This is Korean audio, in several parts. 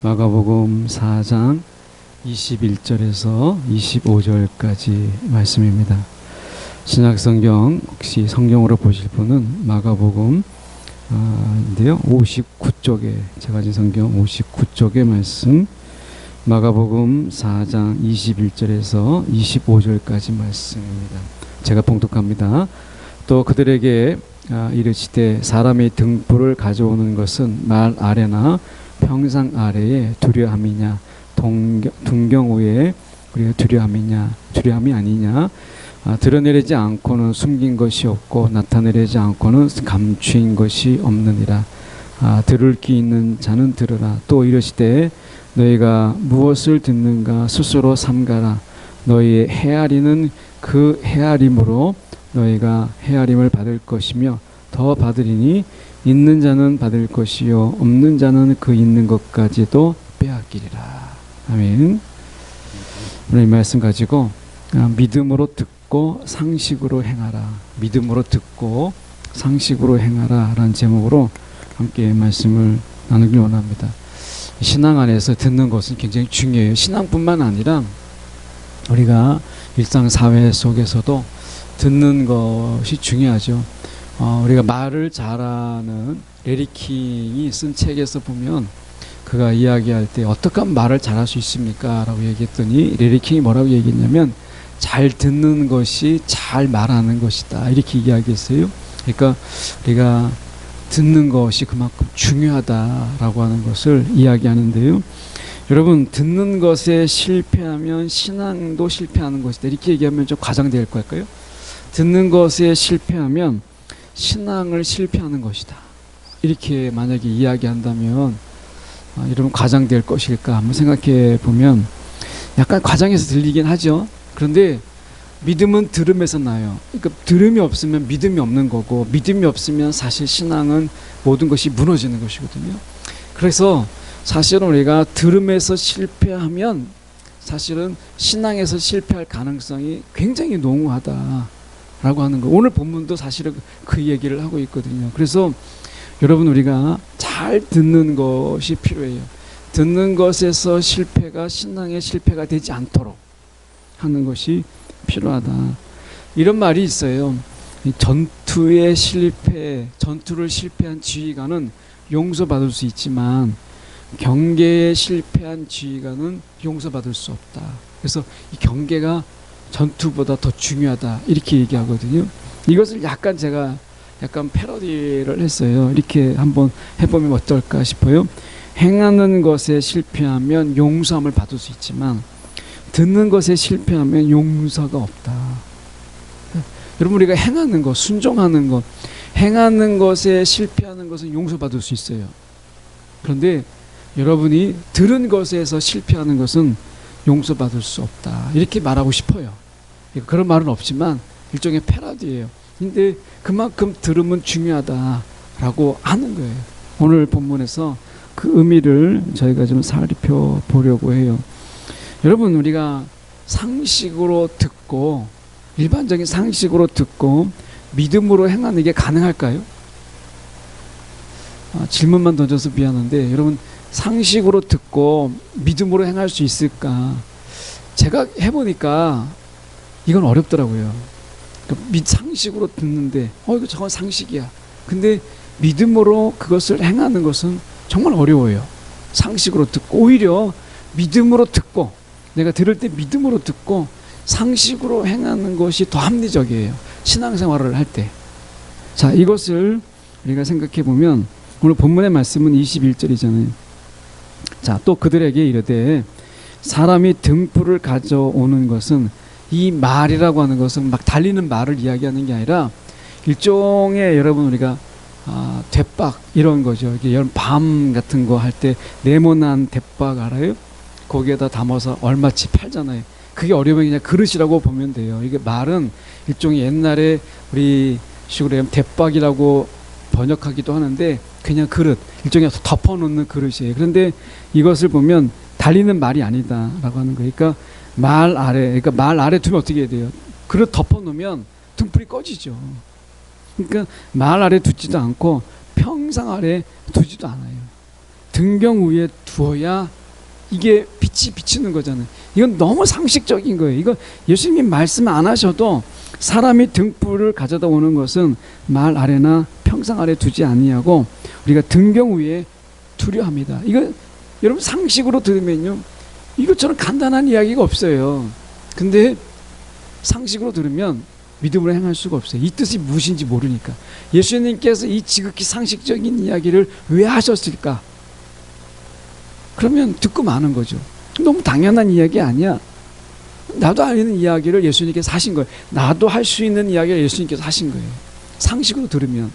마가복음 4장 21절에서 25절까지 말씀입니다. 신약성경 혹시 성경으로 보실 분은 마가복음 인데요. 59쪽에 제가 가진 성경 59쪽의 말씀 마가복음 4장 21절에서 25절까지 말씀입니다. 제가 봉독합니다. 또 그들에게 이르시되 사람이 등불을 가져오는 것은 말 아래나 평상 아래에 두려함이냐 동경 후에 우리가 두려함이 아니냐 드러내리지 않고는 숨긴 것이 없고 나타내리지 않고는 감추인 것이 없느니라. 들을 귀 있는 자는 들으라. 또 이르시되 너희가 무엇을 듣는가 스스로 삼가라. 너희의 헤아리는 그 헤아림으로 너희가 헤아림을 받을 것이며 더 받으리니 있는 자는 받을 것이요 없는 자는 그 있는 것까지도 빼앗기리라. 아멘. 오늘 이 말씀 가지고 믿음으로 듣고 상식으로 행하라. 믿음으로 듣고 상식으로 행하라 라는 제목으로 함께 말씀을 나누길 원합니다. 신앙 안에서 듣는 것은 굉장히 중요해요. 신앙뿐만 아니라 우리가 일상사회 속에서도 듣는 것이 중요하죠. 우리가 말을 잘하는 레리킹이 쓴 책에서 보면 그가 이야기할 때 어떻게 하면 말을 잘할 수 있습니까? 라고 얘기했더니 레리킹이 뭐라고 얘기했냐면 잘 듣는 것이 잘 말하는 것이다. 이렇게 이야기했어요. 그러니까 우리가 듣는 것이 그만큼 중요하다라고 하는 것을 이야기하는데요. 여러분, 듣는 것에 실패하면 신앙도 실패하는 것이다. 이렇게 얘기하면 좀 과장될 걸까요? 듣는 것에 실패하면 신앙을 실패하는 것이다. 이렇게 만약에 이야기한다면 여러분 과장될 것일까 한번 생각해 보면 약간 과장해서 들리긴 하죠. 그런데 믿음은 들음에서 나요. 그러니까 들음이 없으면 믿음이 없는 거고 믿음이 없으면 사실 신앙은 모든 것이 무너지는 것이거든요. 그래서 사실은 우리가 들음에서 실패하면 사실은 신앙에서 실패할 가능성이 굉장히 농후하다 라고 하는 거. 오늘 본문도 사실은 그 얘기를 하고 있거든요. 그래서 여러분 우리가 잘 듣는 것이 필요해요. 듣는 것에서 실패가 신앙의 실패가 되지 않도록 하는 것이 필요하다. 이런 말이 있어요. 전투의 실패, 전투를 실패한 지휘관은 용서받을 수 있지만 경계에 실패한 지휘관은 용서받을 수 없다. 그래서 이 경계가 전투보다 더 중요하다. 이렇게 얘기하거든요. 이것을 제가 약간 패러디를 했어요. 이렇게 한번 해보면 어떨까 싶어요. 행하는 것에 실패하면 용서함을 받을 수 있지만 듣는 것에 실패하면 용서가 없다. 여러분 우리가 행하는 것, 순종하는 것, 행하는 것에 실패하는 것은 용서받을 수 있어요. 그런데 여러분이 들은 것에서 실패하는 것은 용서받을 수 없다. 이렇게 말하고 싶어요. 그런 말은 없지만 일종의 패러디예요. 근데 그만큼 들으면 중요하다라고 하는 거예요. 오늘 본문에서 그 의미를 저희가 좀 살펴보려고 해요. 여러분 우리가 상식으로 듣고 일반적인 상식으로 듣고 믿음으로 행하는 게 가능할까요? 질문만 던져서 미안한데 여러분 상식으로 듣고 믿음으로 행할 수 있을까? 제가 해보니까 이건 어렵더라고요. 상식으로 듣는데 이거 저건 상식이야. 근데 믿음으로 그것을 행하는 것은 정말 어려워요. 상식으로 듣고 오히려 믿음으로 듣고 내가 들을 때 믿음으로 듣고 상식으로 행하는 것이 더 합리적이에요. 신앙생활을 할 때. 자, 이것을 우리가 생각해 보면 오늘 본문의 말씀은 21절이잖아요. 자, 또 그들에게 이르되 사람이 등불을 가져오는 것은 이 말이라고 하는 것은 막 달리는 말을 이야기하는 게 아니라 일종의 여러분 우리가 대박 이런 거죠. 이게 여러분 밤 같은 거 할 때 네모난 대박 알아요? 거기에다 담아서 얼마치 팔잖아요. 그게 어려우면 그냥 그릇이라고 보면 돼요. 이게 말은 일종의 옛날에 우리 식으로 대박이라고 번역하기도 하는데 그냥 그릇, 일종의 덮어놓는 그릇이에요. 그런데 이것을 보면 달리는 말이 아니다라고 하는 거예요. 그러니까 말 아래 두면 어떻게 해야 돼요? 그릇 덮어놓으면 등불이 꺼지죠. 그러니까 말 아래 두지도 않고 평상 아래 두지도 않아요. 등경 위에 두어야 이게 빛이 비치는 거잖아요. 이건 너무 상식적인 거예요. 이거 예수님이 말씀 안 하셔도 사람이 등불을 가져다 오는 것은 말 아래나 평상 아래 두지 아니하고 우리가 등경 위에 두려 합니다. 이거 여러분 상식으로 들으면요, 이것처럼 간단한 이야기가 없어요. 근데 상식으로 들으면 믿음으로 행할 수가 없어요. 이 뜻이 무엇인지 모르니까. 예수님께서 이 지극히 상식적인 이야기를 왜 하셨을까? 그러면 듣고 마는 거죠. 너무 당연한 이야기 아니야. 나도 아는 이야기를 예수님께서 하신 거예요. 나도 할 수 있는 이야기를 예수님께서 하신 거예요. 상식으로 들으면.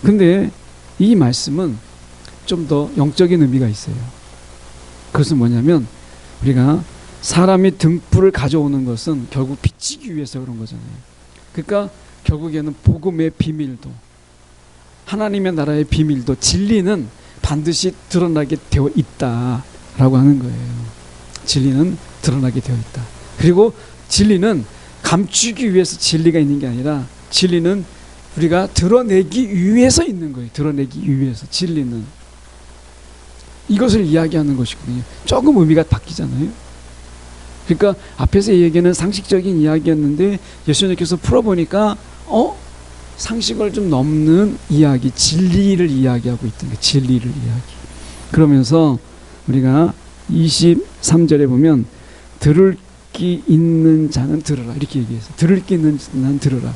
근데 이 말씀은 좀 더 영적인 의미가 있어요. 그것은 뭐냐면 우리가 사람이 등불을 가져오는 것은 결국 비치기 위해서 그런 거잖아요. 그러니까 결국에는 복음의 비밀도, 하나님의 나라의 비밀도, 진리는 반드시 드러나게 되어 있다라고 하는 거예요. 진리는 드러나게 되어 있다. 그리고 진리는 감추기 위해서 진리가 있는 게 아니라 진리는 우리가 드러내기 위해서 있는 거예요. 드러내기 위해서. 진리는 이것을 이야기하는 것이거든요. 조금 의미가 바뀌잖아요. 그러니까 앞에서 이 얘기는 상식적인 이야기였는데 예수님께서 풀어보니까 상식을 좀 넘는 이야기, 진리를 이야기하고 있던 거예요. 진리를 이야기. 그러면서 우리가 23절에 보면 들을 귀 있는 자는 들으라 이렇게 얘기해서, 들을 귀 있는 자는 들으라.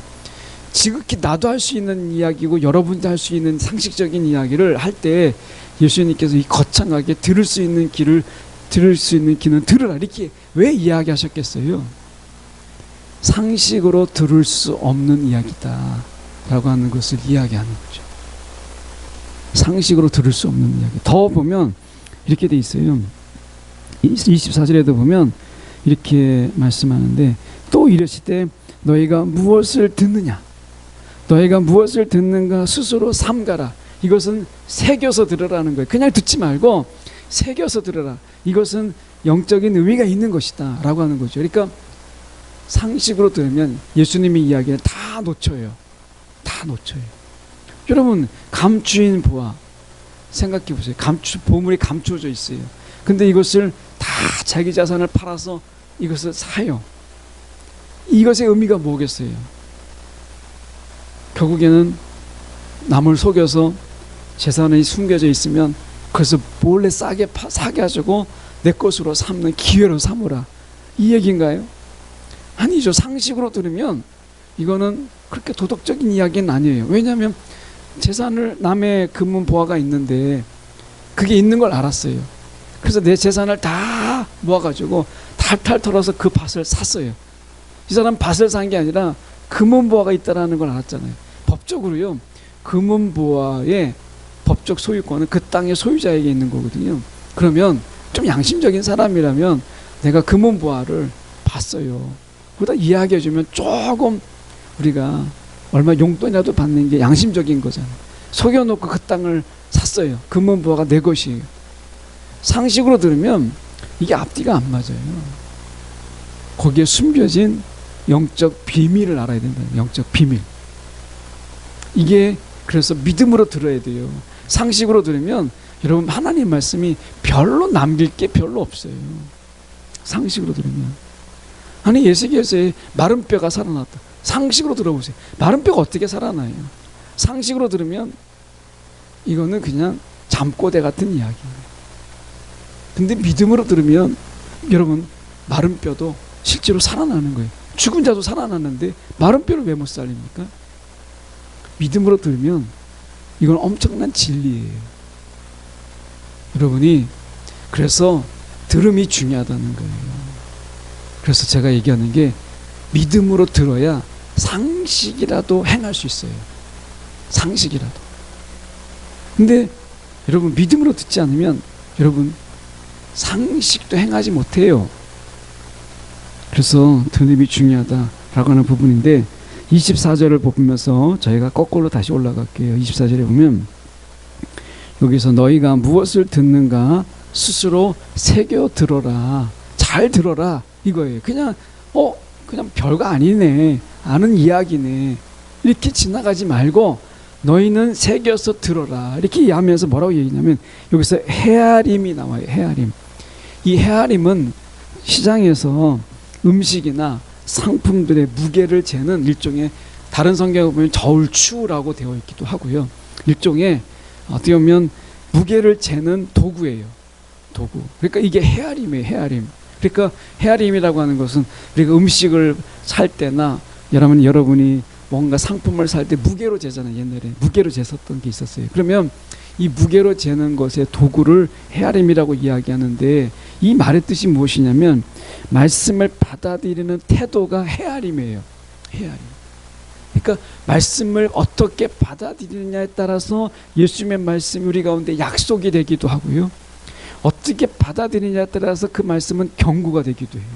지극히 나도 할 수 있는 이야기고 여러분도 할 수 있는 상식적인 이야기를 할 때 예수님께서 이 거창하게 들을 수 있는 귀는 들으라 이렇게 왜 이야기하셨겠어요? 상식으로 들을 수 없는 이야기다 라고 하는 것을 이야기하는 거죠. 상식으로 들을 수 없는 이야기. 더 보면 이렇게 돼 있어요. 24절에도 보면 이렇게 말씀하는데, 또 이르시되 너희가 무엇을 듣느냐, 너희가 무엇을 듣는가 스스로 삼가라. 이것은 새겨서 들으라는 거예요. 그냥 듣지 말고 새겨서 들으라. 이것은 영적인 의미가 있는 것이다 라고 하는 거죠. 그러니까 상식으로 들으면 예수님의 이야기를 다 놓쳐요. 다 놓쳐요. 여러분, 감추인 보화 생각해 보세요. 보물이 감춰져 있어요. 근데 이것을 다 자기 자산을 팔아서 이것을 사요. 이것의 의미가 뭐겠어요? 결국에는 남을 속여서 재산이 숨겨져 있으면 그래서 몰래 싸게 사게 하시고 내 것으로 삼는 기회로 삼으라, 이 얘기인가요? 아니죠. 상식으로 들으면 이거는 그렇게 도덕적인 이야기는 아니에요. 왜냐하면 재산을, 남의 금은 보화가 있는데 그게 있는 걸 알았어요. 그래서 내 재산을 다 모아가지고 탈탈 털어서 그 밭을 샀어요. 이 사람 밭을 산 게 아니라 금은보화가 있다는 걸 알았잖아요. 법적으로요, 금은보화의 법적 소유권은 그 땅의 소유자에게 있는 거거든요. 그러면 좀 양심적인 사람이라면 내가 금은보화를 봤어요. 그러다 이야기해주면 조금 우리가 얼마 용돈이라도 받는 게 양심적인 거잖아요. 속여놓고 그 땅을 샀어요. 금은보화가 내 것이에요. 상식으로 들으면 이게 앞뒤가 안 맞아요. 거기에 숨겨진 영적 비밀을 알아야 된다. 영적 비밀. 이게 그래서 믿음으로 들어야 돼요. 상식으로 들으면 여러분 하나님 말씀이 별로 남길 게 별로 없어요. 상식으로 들으면. 아니, 에스겔서에 마른 뼈가 살아났다. 상식으로 들어보세요. 마른 뼈가 어떻게 살아나요? 상식으로 들으면 이거는 그냥 잠꼬대 같은 이야기예요. 근데 믿음으로 들으면 여러분, 마른 뼈도 실제로 살아나는 거예요. 죽은 자도 살아났는데 마른 뼈를 왜 못 살립니까? 믿음으로 들으면 이건 엄청난 진리예요. 여러분이 그래서 들음이 중요하다는 거예요. 그래서 제가 얘기하는 게 믿음으로 들어야 상식이라도 행할 수 있어요. 상식이라도. 근데 여러분, 믿음으로 듣지 않으면 여러분 상식도 행하지 못해요. 그래서 들음이 중요하다라고 하는 부분인데, 24절을 보면서 저희가 거꾸로 다시 올라갈게요. 24절에 보면 여기서 너희가 무엇을 듣는가 스스로 새겨 들어라. 잘 들어라 이거예요. 그냥 별거 아니네, 아는 이야기네 이렇게 지나가지 말고 너희는 새겨서 들어라. 이렇게 하면서 뭐라고 얘기냐면 여기서 헤아림이 나와요. 헤아림. 이 헤아림은 시장에서 음식이나 상품들의 무게를 재는 일종의, 다른 성경에 보면 저울추라고 되어 있기도 하고요. 일종의 어떻게 보면 무게를 재는 도구예요. 도구. 그러니까 이게 헤아림이에요. 헤아림. 그러니까 헤아림이라고 하는 것은 우리가 음식을 살 때나 여러분이 뭔가 상품을 살 때 무게로 재잖아요. 옛날에 무게로 쟀었던 게 있었어요. 그러면 이 무게로 재는 것의 도구를 헤아림이라고 이야기하는데, 이 말의 뜻이 무엇이냐면 말씀을 받아들이는 태도가 헤아림이에요. 헤아림. 그러니까 말씀을 어떻게 받아들이느냐에 따라서 예수님의 말씀이 우리 가운데 약속이 되기도 하고요, 어떻게 받아들이느냐에 따라서 그 말씀은 경고가 되기도 해요.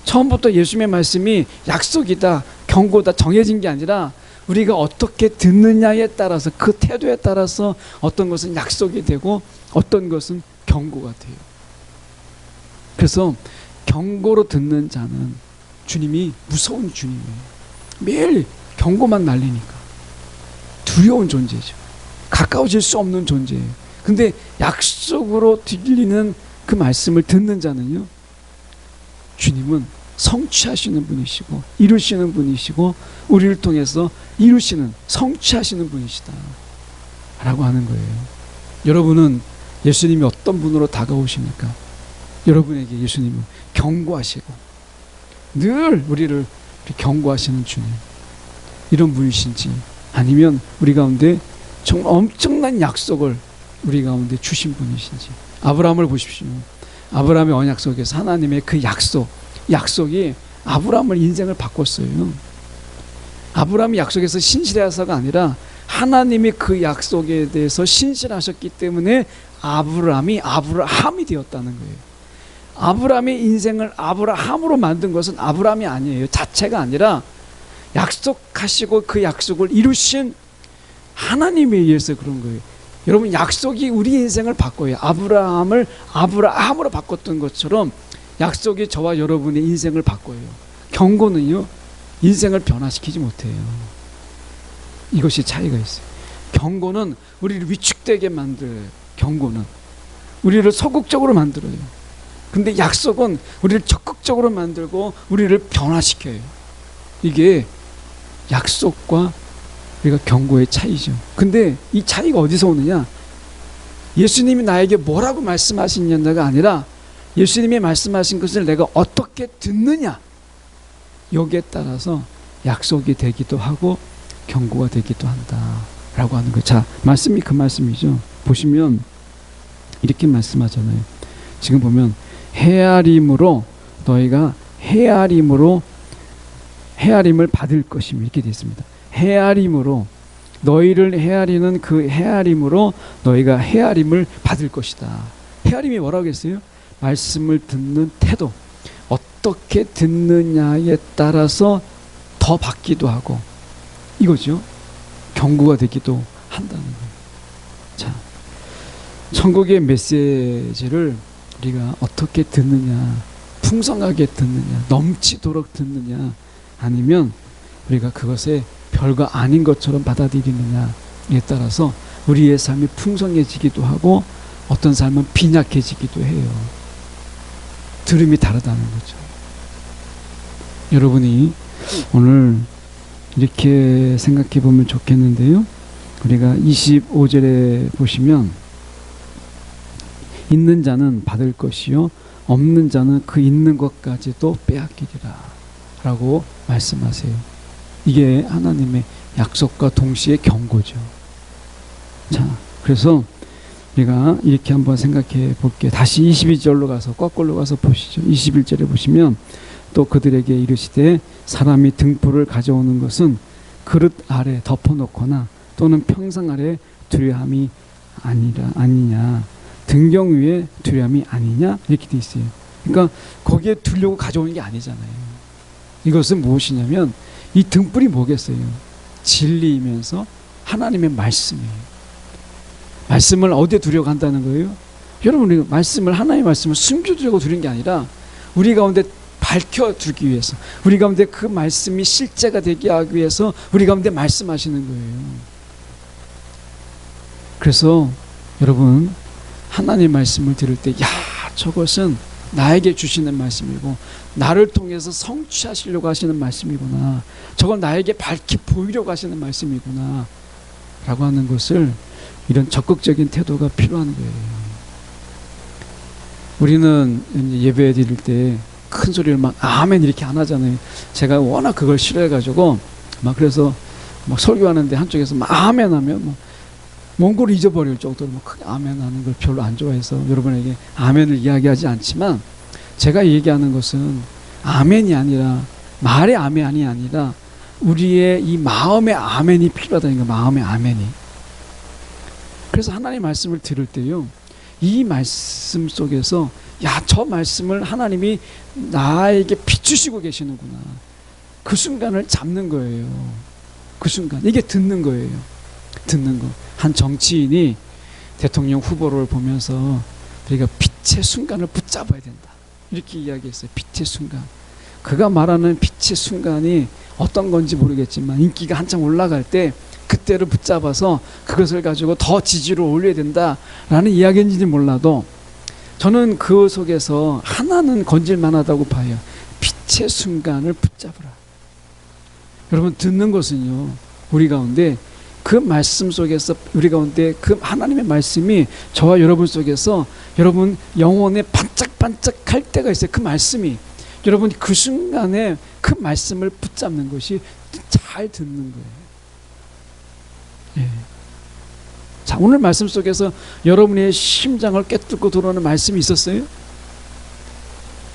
처음부터 예수님의 말씀이 약속이다, 경고다 정해진 게 아니라 우리가 어떻게 듣느냐에 따라서, 그 태도에 따라서 어떤 것은 약속이 되고 어떤 것은 경고가 돼요. 그래서 경고로 듣는 자는 주님이 무서운 주님이에요. 매일 경고만 날리니까 두려운 존재죠. 가까워질 수 없는 존재예요. 근데 약속으로 들리는 그 말씀을 듣는 자는요, 주님은 성취하시는 분이시고 이루시는 분이시고 우리를 통해서 이루시는, 성취하시는 분이시다 라고 하는 거예요. 여러분은 예수님이 어떤 분으로 다가오십니까? 여러분에게 예수님은 경고하시고 늘 우리를 경고하시는 주님, 이런 분이신지, 아니면 우리 가운데 정말 엄청난 약속을 우리 가운데 주신 분이신지. 아브라함을 보십시오. 아브라함의 언약 속에서 하나님의 그 약속이 아브라함의 인생을 바꿨어요. 아브라함이 약속에서 신실해서가 아니라 하나님이 그 약속에 대해서 신실하셨기 때문에 아브라함이 되었다는 거예요. 아브라함의 인생을 아브라함으로 만든 것은 아브라함이 아니에요. 자체가 아니라 약속하시고 그 약속을 이루신 하나님에 의해서 그런 거예요. 여러분, 약속이 우리 인생을 바꿔요. 아브라함을 아브라함으로 바꿨던 것처럼 약속이 저와 여러분의 인생을 바꿔요. 경고는요, 인생을 변화시키지 못해요. 이것이 차이가 있어요. 경고는 우리를 위축되게 만들어요. 경고는 우리를 소극적으로 만들어요. 근데 약속은 우리를 적극적으로 만들고 우리를 변화시켜요. 이게 약속과 우리가 경고의 차이죠. 근데 이 차이가 어디서 오느냐? 예수님이 나에게 뭐라고 말씀하시냐가 아니라 예수님이 말씀하신 것을 내가 어떻게 듣느냐, 여기에 따라서 약속이 되기도 하고 경고가 되기도 한다 라고 하는 거예요. 자, 말씀이 그 말씀이죠. 보시면 이렇게 말씀하잖아요. 지금 보면 헤아림으로 너희가 헤아림을 받을 것이며, 이렇게 되어 있습니다. 헤아림으로, 너희를 헤아리는 그 헤아림으로 너희가 헤아림을 받을 것이다. 헤아림이 뭐라고 했어요? 말씀을 듣는 태도, 어떻게 듣느냐에 따라서 더 받기도 하고, 이거죠. 경고가 되기도 한다는 거예요. 자, 천국의 메시지를 우리가 어떻게 듣느냐, 풍성하게 듣느냐, 넘치도록 듣느냐, 아니면 우리가 그것에 별거 아닌 것처럼 받아들이느냐에 따라서 우리의 삶이 풍성해지기도 하고 어떤 삶은 빈약해지기도 해요. 들음이 다르다는 거죠. 여러분이 오늘 이렇게 생각해 보면 좋겠는데요. 우리가 25절에 보시면 있는 자는 받을 것이요 없는 자는 그 있는 것까지도 빼앗기리라 라고 말씀하세요. 이게 하나님의 약속과 동시에 경고죠. 자, 그래서 우리가 이렇게 한번 생각해 볼게요. 다시 22절로 가서 거꾸로 가서 보시죠. 21절에 보시면 또 그들에게 이르시되 사람이 등불을 가져오는 것은 그릇 아래 덮어놓거나 또는 평상 아래 두려함이 아니냐, 등경 위에 두려함이 아니냐, 이렇게 돼 있어요. 그러니까 거기에 두려고 가져오는 게 아니잖아요. 이것은 무엇이냐면 이 등불이 뭐겠어요? 진리이면서 하나님의 말씀이에요. 말씀을 어디에 두려고 한다는 거예요? 여러분, 우리 말씀을, 하나님의 말씀을 숨겨두려고 두는 게 아니라 우리 가운데 밝혀두기 위해서, 우리 가운데 그 말씀이 실제가 되게 하기 위해서 우리 가운데 말씀하시는 거예요. 그래서 여러분, 하나님 말씀을 들을 때, 야, 저것은 나에게 주시는 말씀이고 나를 통해서 성취하시려고 하시는 말씀이구나, 저건 나에게 밝히 보이려고 하시는 말씀이구나 라고 하는 것을, 이런 적극적인 태도가 필요한 거예요. 우리는 예배 드릴 때 큰 소리를 막 아멘 이렇게 안 하잖아요. 제가 워낙 그걸 싫어해가지고 막, 그래서 막 설교하는데 한쪽에서 막 아멘 하면 뭐 원고를 잊어버릴 정도로 막 크게 아멘 하는 걸 별로 안 좋아해서 여러분에게 아멘을 이야기하지 않지만, 제가 얘기하는 것은 아멘이 아니라, 말의 아멘이 아니라 우리의 이 마음의 아멘이 필요하다는 거예요. 마음의 아멘이. 그래서 하나님 말씀을 들을 때요, 이 말씀 속에서, 야, 저 말씀을 하나님이 나에게 비추시고 계시는구나, 그 순간을 잡는 거예요. 그 순간, 이게 듣는 거예요. 듣는 거. 한 정치인이 대통령 후보를 보면서 우리가 빛의 순간을 붙잡아야 된다, 이렇게 이야기했어요. 빛의 순간. 그가 말하는 빛의 순간이 어떤 건지 모르겠지만 인기가 한창 올라갈 때 그때를 붙잡아서 그것을 가지고 더 지지를 올려야 된다라는 이야기인지 몰라도, 저는 그 속에서 하나는 건질만하다고 봐요. 빛의 순간을 붙잡으라. 여러분, 듣는 것은요, 우리 가운데 그 말씀 속에서, 우리 가운데 그 하나님의 말씀이 저와 여러분 속에서 여러분 영혼에 반짝반짝할 때가 있어요. 그 말씀이, 여러분 그 순간에 그 말씀을 붙잡는 것이 잘 듣는 거예요. 예. 자, 오늘 말씀 속에서 여러분의 심장을 꿰뚫고 들어오는 말씀이 있었어요?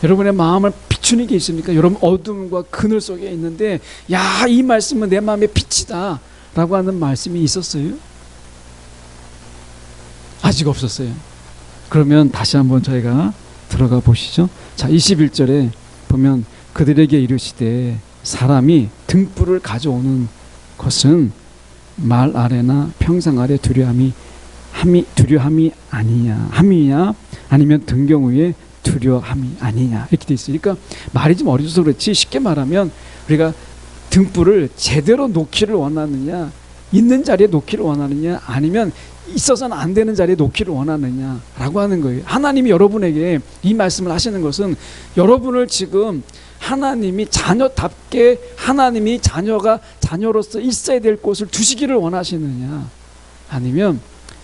여러분의 마음을 비추는 게 있습니까? 여러분 어둠과 그늘 속에 있는데, 야, 이 말씀은 내 마음의 빛이다 라고 하는 말씀이 있었어요? 아직 없었어요. 그러면 다시 한번 저희가 들어가 보시죠. 자, 21절에 보면 그들에게 이르시되 사람이 등불을 가져오는 것은 말 아래나 평상 아래 두려함이 아니냐, 함이냐, 아니면 등경 위에 두려함이 아니냐, 이렇게 돼 있어요. 그러니까 말이 좀 어려서 그렇지, 쉽게 말하면 우리가 등불을 제대로 놓기를 원하느냐, 있는 자리에 놓기를 원하느냐, 아니면 있어서는 안 되는 자리에 놓기를 원하느냐라고 하는 거예요. 하나님이 여러분에게 이 말씀을 하시는 것은, 여러분을 지금 하나님이 자녀답게, 하나님이 자녀로서 있어야 될 곳을 두시기를 원하시느냐, 아니면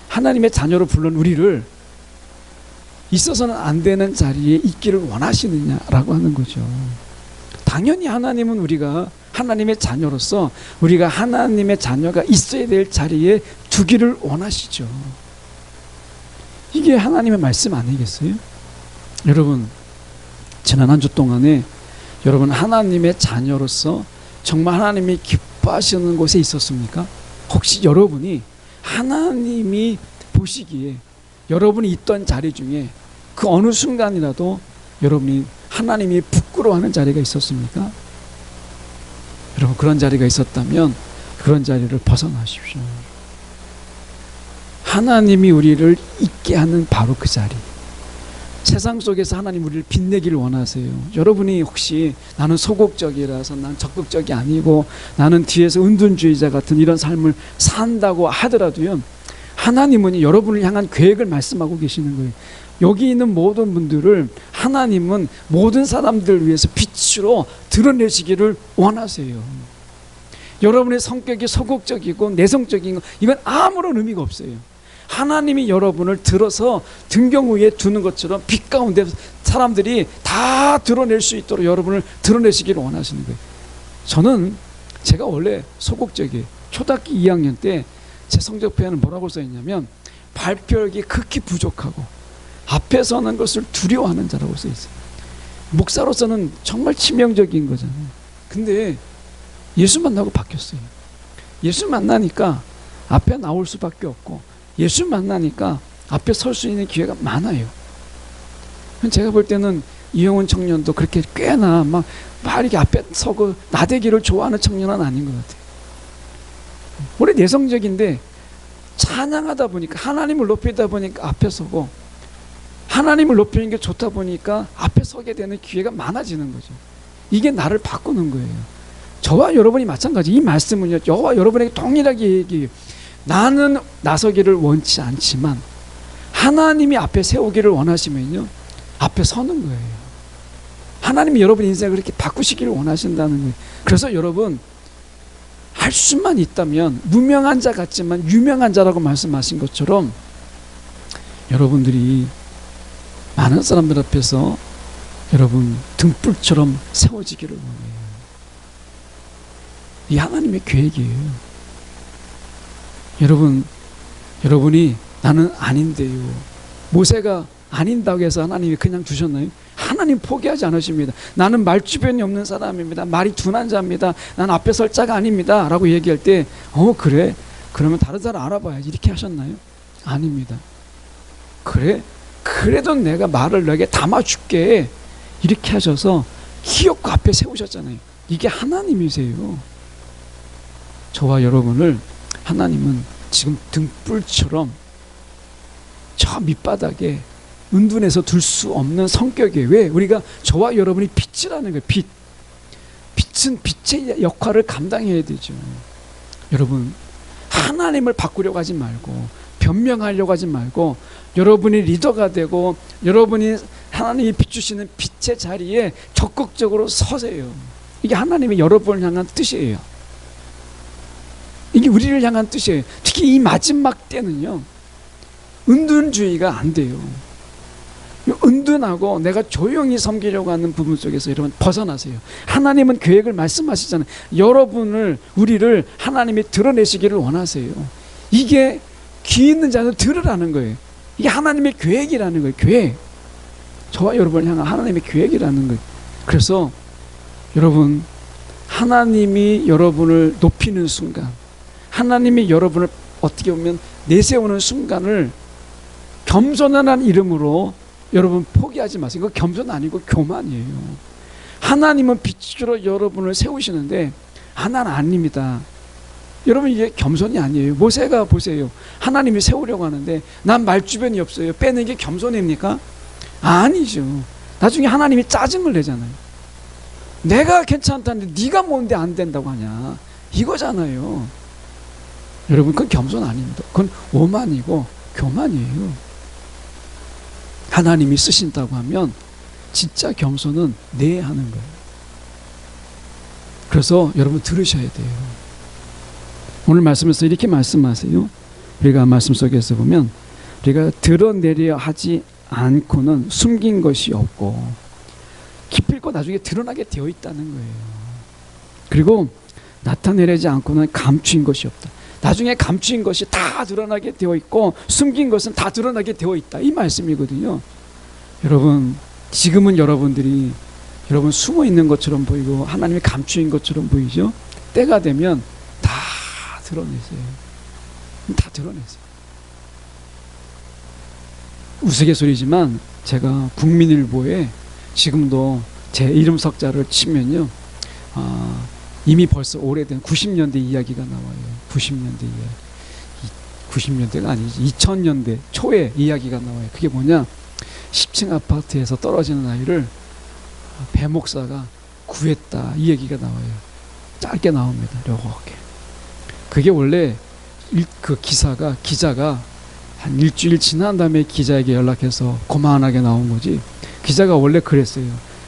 하나님의 자녀로 불른 우리를 있어서는 안 되는 자리에 있기를 원하시느냐라고 하는 거죠. 당연히 하나님은 우리가 하나님의 자녀로서, 우리가 하나님의 자녀가 있어야 될 자리에 두기를 원하시죠. 이게 하나님의 말씀 아니겠어요? 여러분, 지난 한 주 동안에 여러분 하나님의 자녀로서 정말 하나님이 기뻐하시는 곳에 있었습니까? 혹시 여러분이 하나님이 보시기에 여러분이 있던 자리 중에 그 어느 순간이라도 여러분이 하나님이 부끄러워하는 자리가 있었습니까? 여러분, 그런 자리가 있었다면 그런 자리를 벗어나십시오. 하나님이 우리를 있게 하는 바로 그 자리, 세상 속에서 하나님 우리를 빛내기를 원하세요. 여러분이 혹시 나는 소극적이라서, 난 적극적이 아니고, 나는 뒤에서 은둔주의자 같은 이런 삶을 산다고 하더라도요, 하나님은 여러분을 향한 계획을 말씀하고 계시는 거예요. 여기 있는 모든 분들을 하나님은 모든 사람들을 위해서 빛으로 드러내시기를 원하세요. 여러분의 성격이 소극적이고 내성적인 거, 이건 아무런 의미가 없어요. 하나님이 여러분을 들어서 등경 위에 두는 것처럼 빛 가운데 사람들이 다 드러낼 수 있도록 여러분을 드러내시기를 원하시는 거예요. 저는 제가 원래 소극적이에요. 초등학교 2학년 때 제 성적표에는 뭐라고 써있냐면, 발표력이 극히 부족하고 앞에 서는 것을 두려워하는 자라고 써있어요. 목사로서는 정말 치명적인 거잖아요. 근데 예수 만나고 바뀌었어요. 예수 만나니까 앞에 나올 수밖에 없고, 예수 만나니까 앞에 설 수 있는 기회가 많아요. 제가 볼 때는 이영훈 청년도 그렇게 꽤나 막 이렇게 앞에 서고 나대기를 좋아하는 청년은 아닌 것 같아요. 원래 내성적인데 찬양하다 보니까, 하나님을 높이다 보니까 앞에 서고, 하나님을 높이는 게 좋다 보니까 앞에 서게 되는 기회가 많아지는 거죠. 이게 나를 바꾸는 거예요. 저와 여러분이 마찬가지. 이 말씀은요, 저와 여러분에게 동일하게 얘기해요. 나는 나서기를 원치 않지만 하나님이 앞에 세우기를 원하시면요, 앞에 서는 거예요. 하나님이 여러분 인생을 그렇게 바꾸시기를 원하신다는 거예요. 그래서 여러분, 할 수만 있다면 무명한 자 같지만 유명한 자라고 말씀하신 것처럼 여러분들이 많은 사람들 앞에서 여러분 등불처럼 세워지기를 원해요. 이 하나님의 계획이에요. 여러분이 나는 아닌데요, 모세가 아닌다고 해서 하나님이 그냥 두셨나요? 하나님 포기하지 않으십니다. 나는 말주변이 없는 사람입니다. 말이 둔한 자입니다. 난 앞에 설 자가 아닙니다 라고 얘기할 때 그래? 그러면 다른 사람 알아봐야지 이렇게 하셨나요? 아닙니다. 그래? 그래도 내가 말을 너에게 담아줄게 이렇게 하셔서 기어코 앞에 세우셨잖아요. 이게 하나님이세요. 저와 여러분을 하나님은 지금 등불처럼 저 밑바닥에 은둔해서 둘 수 없는 성격이에요. 왜? 우리가 저와 여러분이 빛이라는 거예요. 빛은 빛의 역할을 감당해야 되죠. 여러분, 하나님을 바꾸려고 하지 말고 변명하려고 하지 말고 여러분이 리더가 되고 여러분이 하나님이 비추시는 빛의 자리에 적극적으로 서세요. 이게 하나님의 여러분을 향한 뜻이에요. 이게 우리를 향한 뜻이에요. 특히 이 마지막 때는요, 은둔주의가 안 돼요. 은둔하고 내가 조용히 섬기려고 하는 부분 속에서 여러분 벗어나세요. 하나님은 계획을 말씀하시잖아요. 우리를 하나님이 드러내시기를 원하세요. 이게 귀 있는 자는 들으라는 거예요. 이게 하나님의 계획이라는 거예요. 계획. 저와 여러분을 향한 하나님의 계획이라는 거예요. 그래서 여러분, 하나님이 여러분을 높이는 순간, 하나님이 여러분을 어떻게 보면 내세우는 순간을 겸손한 이름으로 여러분 포기하지 마세요. 이거 겸손 아니고 교만이에요. 하나님은 빛으로 여러분을 세우시는데 나는 아닙니다. 여러분, 이게 겸손이 아니에요. 모세가 보세요. 하나님이 세우려고 하는데 난 말주변이 없어요. 빼는 게 겸손입니까? 아니죠. 나중에 하나님이 짜증을 내잖아요. 내가 괜찮다는데 네가 뭔데 안 된다고 하냐, 이거잖아요. 여러분, 그건 겸손 아닙니다. 그건 오만이고 교만이에요. 하나님이 쓰신다고 하면 진짜 겸손은 내 하는 거예요. 그래서 여러분 들으셔야 돼요. 오늘 말씀에서 이렇게 말씀하세요. 우리가 말씀 속에서 보면 우리가 드러내려 하지 않고는 숨긴 것이 없고 기필코 나중에 드러나게 되어 있다는 거예요. 그리고 나타내려지 않고는 감추인 것이 없다. 나중에 감추인 것이 다 드러나게 되어 있고 숨긴 것은 다 드러나게 되어 있다, 이 말씀이거든요. 여러분, 지금은 여러분들이 여러분 숨어 있는 것처럼 보이고 하나님이 감추인 것처럼 보이죠. 때가 되면 다 드러내세요. 다 드러내세요. 우스갯소리지만 제가 국민일보에 지금도 제 이름 석자를 치면요, 이미 벌써 오래된 90년대 이야기가 나와요. 90년대 이야기. 90년대가 아니지, 2000년대 초에 이야기가 나와요. 그게 뭐냐, 10층 아파트에서 떨어지는 아이를 배 목사가 구했다, 이 얘기가 나와요. 짧게 나옵니다. 이렇게. 그게 원래 그 기자가 한 일주일 지난 다음에 기자에게 연락해서 고만하게 나온 거지, 기자가 원래 그랬어요.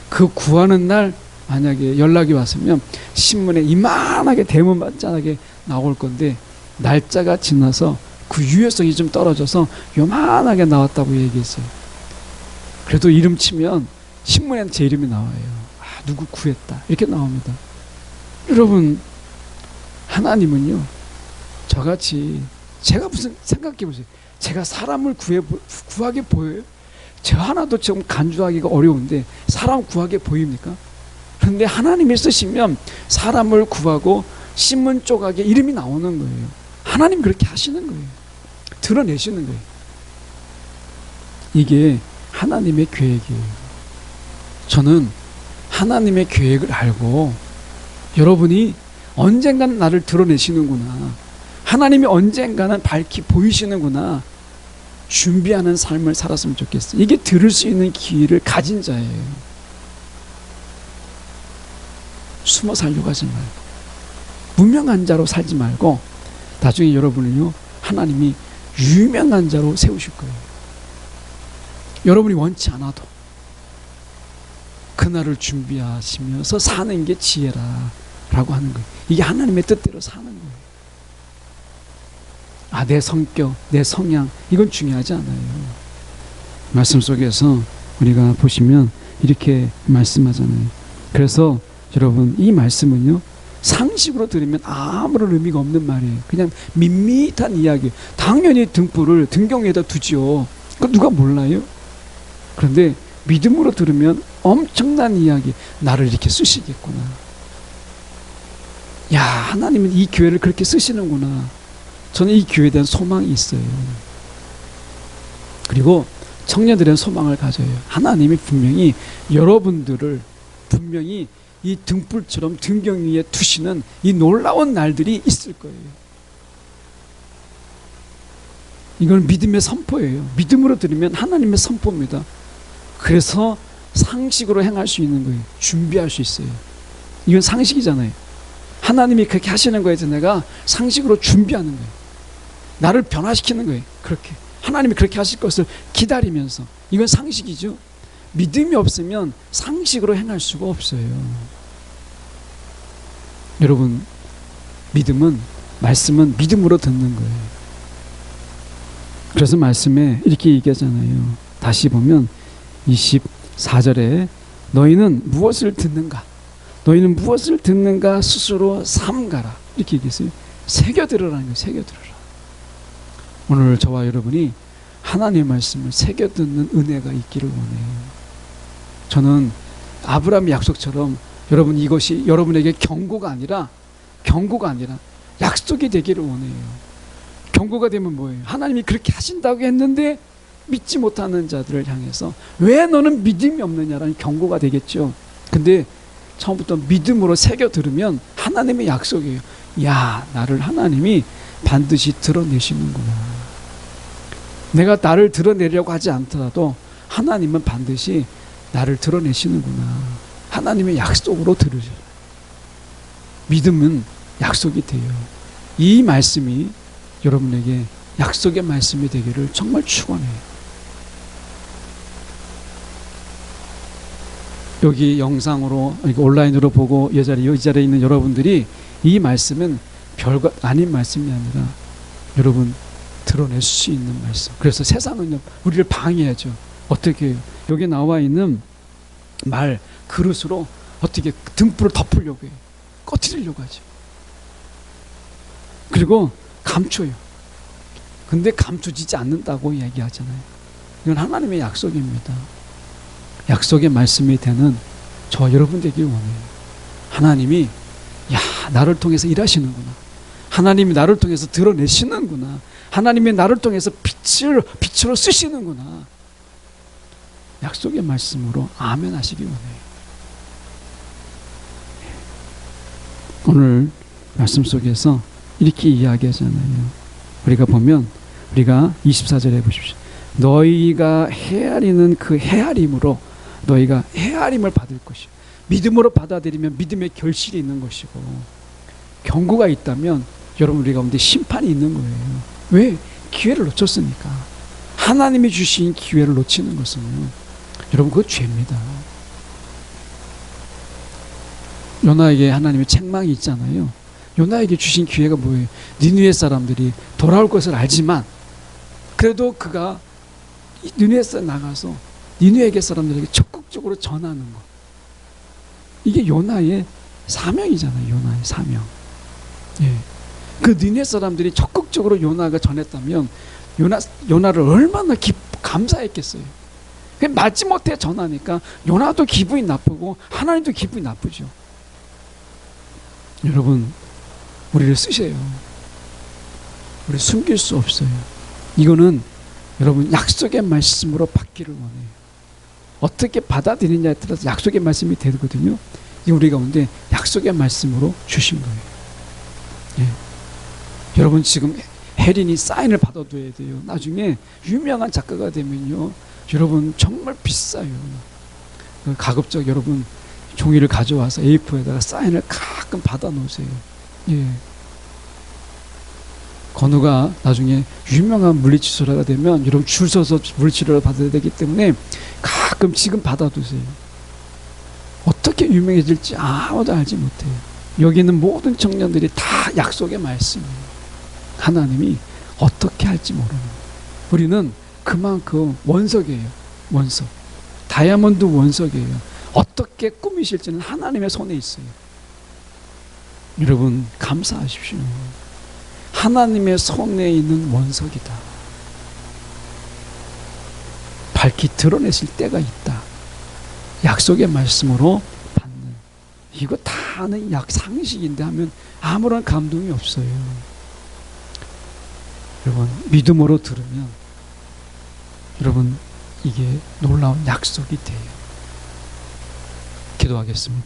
그 구하는 날 만약에 연락이 왔으면 신문에 이만하게 대문반짝하게 나올 건데 날짜가 지나서 그 유효성이 좀 떨어져서 요만하게 나왔다고 얘기했어요. 그래도 이름 치면 신문에는 제 이름이 나와요. 누구 구했다, 이렇게 나옵니다. 여러분, 하나님은요, 저같이, 제가 무슨 생각해 보세요. 제가 사람을 구하게 보여요? 저 하나도 좀 간주하기가 어려운데 사람 구하게 보입니까? 그런데 하나님이 쓰시면 사람을 구하고 신문 조각에 이름이 나오는 거예요. 하나님 그렇게 하시는 거예요. 드러내시는 거예요. 이게 하나님의 계획이에요. 저는 하나님의 계획을 알고 여러분이 언젠가는 나를 드러내시는구나, 하나님이 언젠가는 밝히 보이시는구나, 준비하는 삶을 살았으면 좋겠어요. 이게 들을 수 있는 기회를 가진 자예요. 숨어 살려고 하지 말고, 무명한 자로 살지 말고, 나중에 여러분을요, 하나님이 유명한 자로 세우실 거예요. 여러분이 원치 않아도 그날을 준비하시면서 사는 게 지혜라 라고 하는 거예요. 이게 하나님의 뜻대로 사는 거예요. 내 성격, 내 성향, 이건 중요하지 않아요. 말씀 속에서 우리가 보시면 이렇게 말씀하잖아요. 그래서 여러분, 이 말씀은요, 상식으로 들으면 아무런 의미가 없는 말이에요. 그냥 밋밋한 이야기. 당연히 등불을 등경에다 두지요. 그거 누가 몰라요? 그런데 믿음으로 들으면 엄청난 이야기. 나를 이렇게 쓰시겠구나. 야, 하나님은 이 교회를 그렇게 쓰시는구나. 저는 이 교회에 대한 소망이 있어요. 그리고 청년들은 소망을 가져요. 하나님이 분명히 여러분들을 분명히 이 등불처럼 등경 위에 두시는 이 놀라운 날들이 있을 거예요. 이건 믿음의 선포예요. 믿음으로 들으면 하나님의 선포입니다. 그래서 상식으로 행할 수 있는 거예요. 준비할 수 있어요. 이건 상식이잖아요. 하나님이 그렇게 하시는 거에서 내가 상식으로 준비하는 거예요. 나를 변화시키는 거예요. 그렇게 하나님이 그렇게 하실 것을 기다리면서. 이건 상식이죠. 믿음이 없으면 상식으로 행할 수가 없어요. 여러분, 믿음은, 말씀은 믿음으로 듣는 거예요. 그래서 말씀에 이렇게 얘기하잖아요. 다시 보면 24절에 너희는 무엇을 듣는가? 너희는 무엇을 듣는가 스스로 삼가라. 이렇게 얘기했어요. 새겨들으라는 거예요. 새겨들으라. 오늘 저와 여러분이 하나님의 말씀을 새겨듣는 은혜가 있기를 원해요. 저는 아브라함의 약속처럼 여러분, 이것이 여러분에게 경고가 아니라 약속이 되기를 원해요. 경고가 되면 뭐예요? 하나님이 그렇게 하신다고 했는데 믿지 못하는 자들을 향해서 왜 너는 믿음이 없느냐라는 경고가 되겠죠. 근데 처음부터 믿음으로 새겨 들으면 하나님의 약속이에요. 야, 나를 하나님이 반드시 드러내시는구나. 내가 나를 드러내려고 하지 않더라도 하나님은 반드시 나를 드러내시는구나. 하나님의 약속으로 들으셔요. 믿음은 약속이 돼요. 이 말씀이 여러분에게 약속의 말씀이 되기를 정말 축원해요. 여기 영상으로, 온라인으로 보고 이 자리에 있는 여러분들이 이 말씀은 별것 아닌 말씀이 아니라 여러분 드러낼 수 있는 말씀. 그래서 세상은 우리를 방해하죠. 어떻게 해요? 여기 나와 있는 말, 그릇으로 어떻게 등불을 덮으려고 해요. 꺼트리려고 하죠. 그리고 감춰요. 근데 감춰지지 않는다고 얘기하잖아요. 이건 하나님의 약속입니다. 약속의 말씀이 되는 저와 여러분 되길 원해요. 하나님이 나를 통해서 일하시는구나. 하나님이 나를 통해서 드러내시는구나. 하나님이 나를 통해서 빛으로 쓰시는구나. 약속의 말씀으로 아멘 하시기 원해요. 오늘 말씀 속에서 이렇게 이야기하잖아요. 우리가 보면, 우리가 24절에 보십시오. 너희가 헤아리는 그 헤아림으로 너희가 헤아림을 받을 것이요. 믿음으로 받아들이면 믿음의 결실이 있는 것이고, 경고가 있다면 여러분 우리 가운데 심판이 있는 거예요. 왜? 기회를 놓쳤으니까. 하나님이 주신 기회를 놓치는 것은 여러분 그거 죄입니다. 요나에게 하나님의 책망이 있잖아요. 요나에게 주신 기회가 뭐예요? 니느웨 사람들이 돌아올 것을 알지만 그래도 그가 니느웨에 나가서 니느웨 사람들에게 적극적으로 전하는 것. 이게 요나의 사명이잖아요. 요나의 사명. 예. 그 니느웨 사람들이 적극적으로 요나가 전했다면 요나를 얼마나 감사했겠어요. 맞지 못해 전하니까 요나도 기분이 나쁘고 하나님도 기분이 나쁘죠. 여러분, 우리를 쓰세요. 우리 숨길 수 없어요. 이거는 여러분 약속의 말씀으로 받기를 원해요. 어떻게 받아들이냐에 따라서 약속의 말씀이 되거든요. 이 우리 가운데 약속의 말씀으로 주신 거예요. 예. 여러분 지금 혜린이 사인을 받아둬야 돼요. 나중에 유명한 작가가 되면요, 여러분 정말 비싸요. 가급적 여러분 종이를 가져와서 A4에다가 사인을 가끔 받아 놓으세요. 예. 건우가 나중에 유명한 물리치료사가 되면 여러분 줄 서서 물리치료를 받아야 되기 때문에 가끔 지금 받아두세요. 어떻게 유명해질지 아무도 알지 못해요. 여기 있는 모든 청년들이 다 약속의 말씀이에요. 하나님이 어떻게 할지 모르는. 우리는 그만큼 원석이에요. 원석. 다이아몬드 원석이에요. 어떻게 꾸미실지는 하나님의 손에 있어요. 여러분 감사하십시오. 하나님의 손에 있는 원석이다. 밝히 드러내실 때가 있다. 약속의 말씀으로 받는. 이거 다 아는 상식인데 하면 아무런 감동이 없어요. 여러분 믿음으로 들으면 여러분 이게 놀라운 약속이 돼요. 기도하겠습니다.